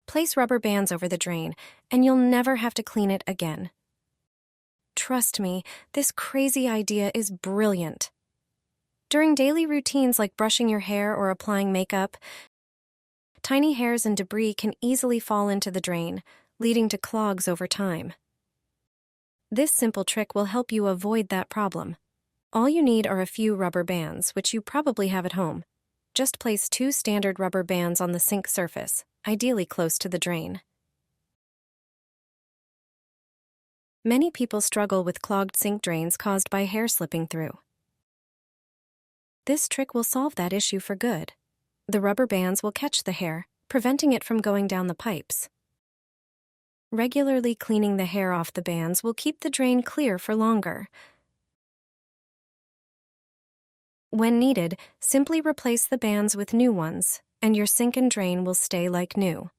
Place rubber bands over the drain, and you'll never have to clean it again. Trust me, this crazy idea is brilliant. During daily routines like brushing your hair or applying makeup, tiny hairs and debris can easily fall into the drain, leading to clogs over time. This simple trick will help you avoid that problem. All you need are a few rubber bands, which you probably have at home. Just place 2 standard rubber bands on the sink surface, ideally close to the drain. Many people struggle with clogged sink drains caused by hair slipping through. This trick will solve that issue for good. The rubber bands will catch the hair, preventing it from going down the pipes. Regularly cleaning the hair off the bands will keep the drain clear for longer. When needed, simply replace the bands with new ones, and your sink and drain will stay like new.